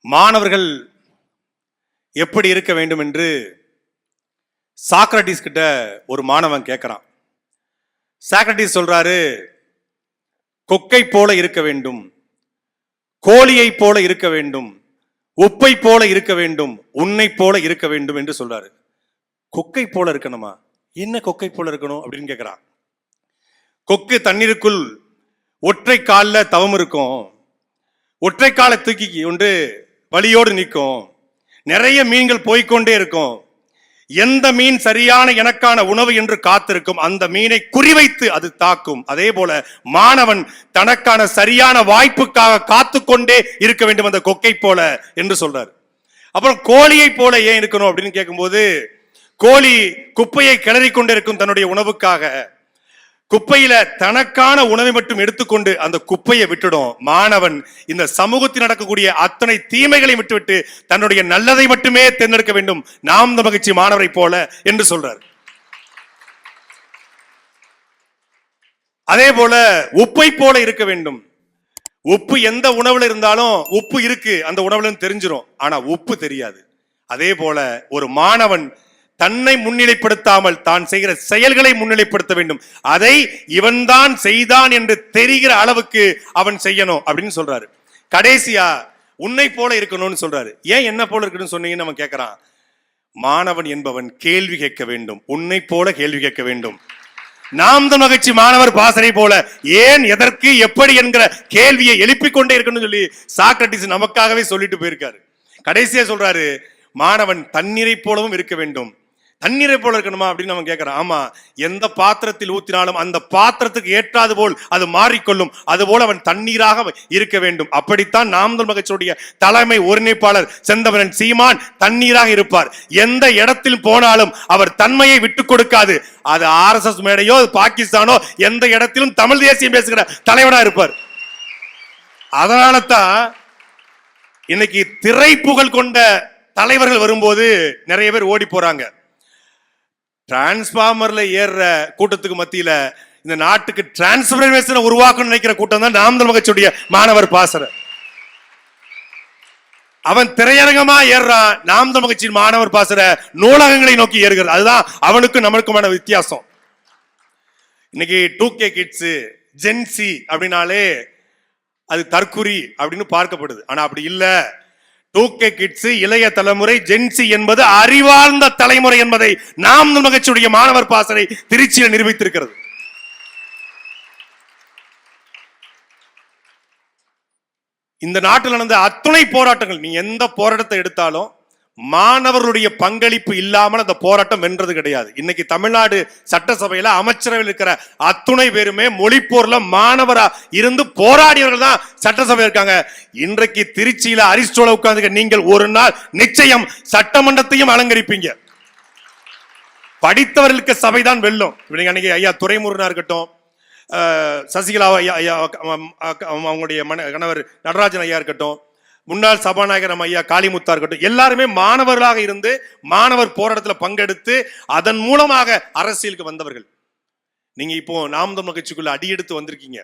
மாணவர்கள் எப்படி இருக்க வேண்டும் என்று சாக்ரட்டிஸ் கிட்ட ஒரு மாணவன் கேட்கிறான். சாக்ரட்டிஸ் சொல்றாரு, கொக்கை போல இருக்க வேண்டும், கோழியை போல இருக்க வேண்டும், உப்பை போல இருக்க வேண்டும், உன்னை போல இருக்க வேண்டும் என்று சொல்றாரு. கொக்கை போல இருக்கணுமா? என்ன கொக்கை போல இருக்கணும் அப்படின்னு கேட்கிறான். கொக்கு தண்ணீருக்குள் ஒற்றை காலில் தவம் இருக்கும், ஒற்றை காலை தூக்கி கொண்டு வலியோடு நிற்கும், நிறைய மீன்கள் போய்கொண்டே இருக்கும். எந்த மீன் சரியான எனக்கான உணவு என்று காத்திருக்கும், அந்த மீனை குறிவைத்து அது தாக்கும். அதே போல மாணவன் தனக்கான சரியான வாய்ப்புக்காக காத்து கொண்டே இருக்க வேண்டும், அந்த கொக்கை போல என்று சொல்றாரு. அப்புறம் கோழியை போல ஏன் இருக்கணும் அப்படின்னு கேட்கும்போது, கோழி குப்பையை கிளறி கொண்டே இருக்கும் தன்னுடைய உணவுக்காக. குப்பையில தனக்கான உணவை மட்டும் எடுத்துக்கொண்டு அந்த குப்பையை விட்டுடும். மாணவன் இந்த சமூகத்தில் நடக்கக்கூடிய அத்தனை தீமைகளை விட்டுவிட்டு தன்னுடைய நல்லதை மட்டுமே தேர்ந்தெடுக்க வேண்டும், நாம் இந்த மகிழ்ச்சி மாணவரை போல என்று சொல்றார். அதே போல உப்பை போல இருக்க வேண்டும். உப்பு எந்த உணவுல இருந்தாலும் உப்பு இருக்கு அந்த உணவுல தெரிஞ்சிடும், ஆனா உப்பு தெரியாது. அதே போல ஒரு மாணவன் தன்னை முன்னிலைப்படுத்தாமல் தான் செய்கிற செயல்களை முன்னிலைப்படுத்த வேண்டும். அதை இவன் தான் செய்தான் என்று தெரிகிற அளவுக்கு அவன் செய்யணும் அப்படின்னு சொல்றாரு. கடைசியா உன்னை போல இருக்கணும்னு சொல்றாரு. ஏன் என்ன போல இருக்கணும்னு சொன்னீங்கன்னு நம்ம கேட்கிறான். மாணவன் என்பவன் கேள்வி கேட்க வேண்டும், உன்னை போல கேள்வி கேட்க வேண்டும். நாம் தான் மகிழ்ச்சி மாணவர் பாசறை போல ஏன், எதற்கு, எப்படி என்கிற கேள்வியை எழுப்பிக் கொண்டே இருக்கணும்னு சொல்லி சாக்ரட்டிஸ் நமக்காகவே சொல்லிட்டு போயிருக்காரு. கடைசியா சொல்றாரு, மாணவன் தண்ணீரை போலவும் இருக்க வேண்டும். தண்ணீரை போல இருக்கணுமா அப்படின்னு நம்ம கேட்கிறோம். ஆமா, எந்த பாத்திரத்தில் ஊற்றினாலும் அந்த பாத்திரத்துக்கு ஏற்றாது போல் அது மாறிக்கொள்ளும், அதுபோல அவன் தண்ணீராக இருக்க வேண்டும். அப்படித்தான் நாம் தமிழர் மகிழ்ச்சியுடைய தலைமை ஒருங்கிணைப்பாளர் செந்தமிழன் சீமான் தண்ணீராக இருப்பார். எந்த இடத்தில் போனாலும் அவர் தன்மையை விட்டுக் கொடுக்காது. அது RSS மேடையோ பாகிஸ்தானோ எந்த இடத்திலும் தமிழ் தேசியம் பேசுகிற தலைவனா இருப்பார். அதனால தான் இன்னைக்கு திரைப்புகழ் கொண்ட தலைவர்கள் வரும்போது நிறைய பேர் ஓடி போறாங்க. டிரான்ஸ்பார்மர்ல ஏறுற கூட்டத்துக்கு மத்தியில இந்த நாட்டுக்கு டிரான்ஸ்பர்மேஷனை உருவாக்கணும்னு நினைக்கிற கூட்டம் தான் நாம் தமிழர் மகிழ்ச்சியுடைய மாணவர் பாசறை. அவன் திரையரங்கமா ஏறான், நாம் தமிழர் மகிழ்ச்சியின் மாணவர் பாசறை நூலகங்களை நோக்கி ஏறுகிறது. அதுதான் அவனுக்கும் நம்மளுக்குமான வித்தியாசம். இன்னைக்கு 2K கிட்ஸ், ஜென்சி அப்படின்னாலே அது தற்குறி அப்படின்னு பார்க்கப்படுது. ஆனா அப்படி இல்ல. 2K கிட்ஸ் இளைய தலைமுறை, ஜென்சி என்பது அறிவார்ந்த தலைமுறை என்பதை நாம் மகிழ்ச்சியுடைய மாணவர் பாசறை திருச்சியில் நிரூபித்திருக்கிறது. இந்த நாட்டில் நடந்த அத்துணை போராட்டங்கள், நீ எந்த போராட்டத்தை எடுத்தாலும் மாணவர்களுடைய பங்களிப்பு இல்லாமல் அந்த போராட்டம் வென்றது கிடையாது. இன்னைக்கு தமிழ்நாடு சட்டசபையில அமைச்சரவையில் இருக்கிற அத்துணை பேருமே மொழிப்போர்ல மாணவரா இருந்து போராடியவர்கள் தான் சட்டசபை இருக்காங்க. இன்றைக்கு திருச்சியில அரிஸ்டோல உட்கார்ந்து நீங்கள் ஒரு நாள் நிச்சயம் சட்டமன்றத்தையும் அலங்கரிப்பீங்க. படித்தவர்களுக்கு சபைதான் வெல்லும். அன்னைக்கு ஐயா துரைமுருகனா இருக்கட்டும், சசிகலா ஐயா அவங்களுடைய கணவர் நடராஜன் ஐயா இருக்கட்டும், முன்னாள் சபாநாயகர் நம்ம ஐயா காளிமுத்தா இருக்கட்டும், எல்லாருமே மாணவர்களாக இருந்து மாணவர் போராட்டத்தில் பங்கெடுத்து அதன் மூலமாக அரசியலுக்கு வந்தவர்கள். நீங்க இப்போ நாம் தமிழர் கட்சிக்குள்ள அடியெடுத்து வந்திருக்கீங்க.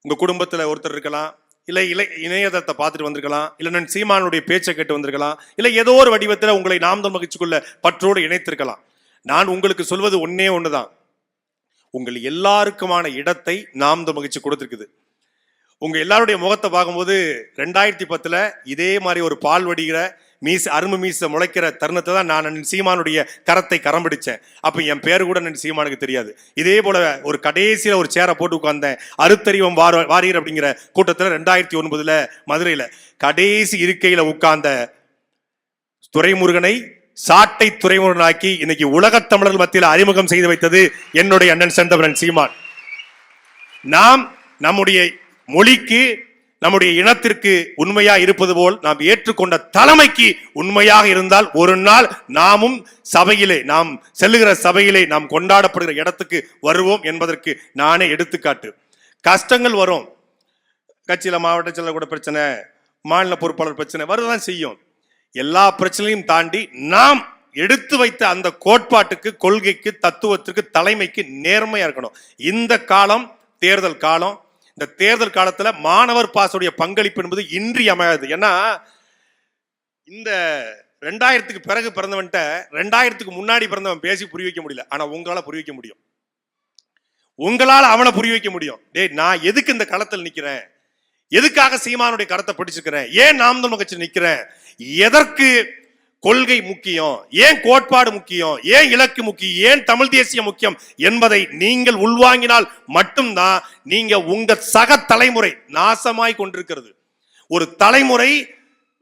உங்க குடும்பத்துல ஒருத்தர் இருக்கலாம், இல்லை இணையதளத்தை பார்த்துட்டு வந்திருக்கலாம், இல்லை நான் சீமானுடைய பேச்சை கேட்டு வந்திருக்கலாம், இல்லை ஏதோ ஒரு வடிவத்தில் உங்களை நாம் தமிழர் கட்சிக்குள்ள பற்றோடு இணைத்திருக்கலாம். நான் உங்களுக்கு சொல்வது ஒன்னே ஒண்ணுதான், உங்கள் எல்லாருக்குமான இடத்தை நாம் தமிழர் கட்சி கொடுத்திருக்குது. உங்க எல்லாருடைய முகத்தை பார்க்கும்போது 2010 இதே மாதிரி ஒரு பால் வடிகிற அரும்பு மீச முளைக்கிற தருணத்தை தான் நான் சீமானுடைய கரத்தை கரம் பிடிச்சேன். அப்ப என் பேரு கூட சீமானுக்கு தெரியாது. இதே போல ஒரு கடைசியில ஒரு சேரை போட்டு உட்கார்ந்தேன், அறுத்தறிவம் வாரியர் அப்படிங்கிற கூட்டத்தில் 2009 மதுரையில கடைசி இருக்கையில உட்கார்ந்த துரைமுருகனை சாட்டை துரைமுருகனாக்கி இன்னைக்கு உலகத் தமிழர்கள் மத்தியில் அறிமுகம் செய்து வைத்தது என்னுடைய அண்ணன் செந்தமிழன் சீமான். நாம் நம்முடைய மொழிக்கு, நம்முடைய இனத்திற்கு உண்மையா இருப்பது போல் நாம் ஏற்றுக்கொண்ட தலைமைக்கு உண்மையாக இருந்தால் ஒரு நாள் நாமும் சபையிலே, நாம் செல்லுகிற சபையிலே நாம் கொண்டாடப்படுகிற இடத்துக்கு வருவோம் என்பதற்கு நானே எடுத்துக்காட்டு. கஷ்டங்கள் வரும், கட்சியில மாவட்ட செயலர் கூட பிரச்சனை, மாநில பொறுப்பாளர் பிரச்சனை வரதான் செய்யும். எல்லா பிரச்சனையும் தாண்டி நாம் எடுத்து வைத்த அந்த கோட்பாட்டுக்கு, கொள்கைக்கு, தத்துவத்திற்கு, தலைமைக்கு நேர்மையா இருக்கணும். இந்த காலம் தேர்தல் காலம். இந்த தேர்தல் காலத்துல மாணவர் பாசடைய பங்களிப்பு என்பது இன்றியமையாது. ஏன்னா இந்த 2000க்கு பிறகு பிறந்தவன்ட்ட 2000க்கு முன்னாடி பிறந்தவன் பேசி புரிய வைக்க முடியல. ஆனா உங்களால புரிய வைக்க முடியும். உங்களால அவனை புரிய வைக்க முடியும். டேய், நான் எதுக்கு இந்த களத்தில் நிக்கிறேன், எதுக்காக சீமானுடைய கருத்தை பிடிச்சிருக்கிறேன், ஏன் நாம் தமிழர் கட்சி நிக்கிறேன், எதற்கு கொள்கை முக்கியம், ஏன் கோட்பாடு முக்கியம், ஏன் இலக்கு முக்கியம், ஏன் தமிழ் தேசிய முக்கியம் என்பதை நீங்கள் உள்வாங்கினால் மட்டும்தான் நீங்க உங்க சக தலைமுறை நாசமாய் கொண்டிருக்கிறது. ஒரு தலைமுறை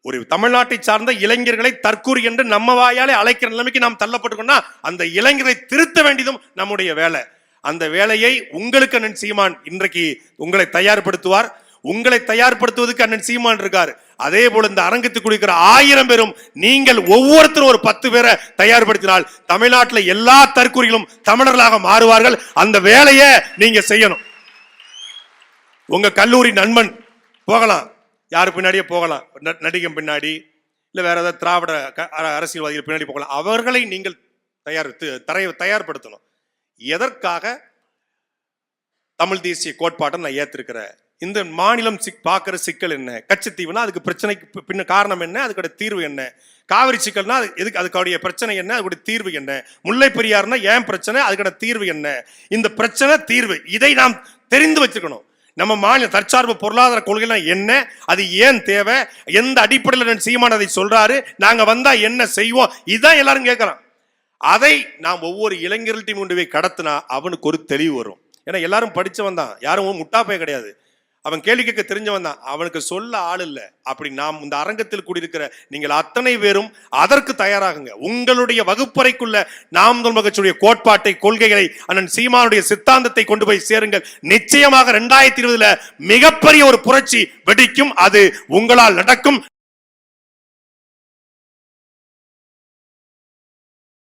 ஒரு தமிழ்நாட்டை சார்ந்த இளைஞர்களை தற்கூரி என்று நம்ம வாயாலே அழைக்கிற நிலைமைக்கு நாம் தள்ளப்பட்டிருக்கோம்னா அந்த இளைஞரை திருத்த வேண்டியதும் நம்முடைய வேலை. அந்த வேலையை உங்களுக்கு அண்ணன் சீமான் இன்றைக்கு உங்களை தயார்படுத்துவார். உங்களை தயார்படுத்துவதற்கு அண்ணன் சீமான் இருக்கார். அதே போல இந்த அரங்கத்துக்கு இருக்கிற 1000 பேரும் நீங்கள் ஒவ்வொருத்தரும் ஒரு 10 பேரை தயார்படுத்தினால் தமிழ்நாட்டில் எல்லா தற்கூரிகளும் தமிழர்களாக மாறுவார்கள். அந்த வேலையை நீங்க செய்யணும். உங்க கல்லூரி நண்பன் போகலாம், யாரு பின்னாடியே போகலாம், நடிகன் பின்னாடி, இல்ல வேற ஏதாவது திராவிட அரசியல்வாதிகள் பின்னாடி போகலாம். அவர்களை நீங்கள் தயார்படுத்தணும். எதற்காக தமிழ் தேசிய கோட்பாட்டை நான் ஏத்திருக்கிறேன். இந்த மாநிலம் பார்க்கிற சிக்கல் என்ன, கச்சத்தீவுனா அதுக்கு பிரச்சனைக்கு பின்ன காரணம் என்ன, அதுக்கோட தீர்வு என்ன, காவிரி சிக்கல்னா எதுக்கு அதுக்கான பிரச்சனை என்ன, அதுக்கோட தீர்வு என்ன, முல்லை பெரியார்னா ஏன் பிரச்சனை, அதுக்கான தீர்வு என்ன, இந்த பிரச்சனை தீர்வு இதை நாம் தெரிந்து வச்சுக்கணும். நம்ம மாநில தற்சார்பு பொருளாதார கொள்கைலாம் என்ன, அது ஏன் தேவை, எந்த அடிப்படையில் சீமான் அதை சொல்றாரு, நாங்க வந்தா என்ன செய்வோம், இதுதான் எல்லாரும் கேட்கறான். அதை நாம் ஒவ்வொரு இளைஞர்கள்ட்டையும் கொண்டு போய் கடத்தினா அவனுக்கு ஒரு தெளிவு வரும். ஏன்னா எல்லாரும் படிச்சவன் தான், யாரும் முட்டாப்பே கிடையாது. அவன் கேள்வி கேட்க தெரிஞ்சவன் தான், அவனுக்கு சொல்ல ஆள் இல்லை. அப்படி நாம் இந்த அரங்கத்தில் கூடியிருக்கிற நீங்கள் அத்தனை பேரும் அதற்கு தயாராகுங்க. உங்களுடைய வகுப்பறைக்குள்ள நாம் தமிழர் கட்சியுடைய கோட்பாட்டை, கொள்கைகளை, அண்ணன் சீமானுடைய சித்தாந்தத்தை கொண்டு போய் சேருங்கள். நிச்சயமாக 2020 மிகப்பெரிய ஒரு புரட்சி வெடிக்கும். அது உங்களால் நடக்கும்.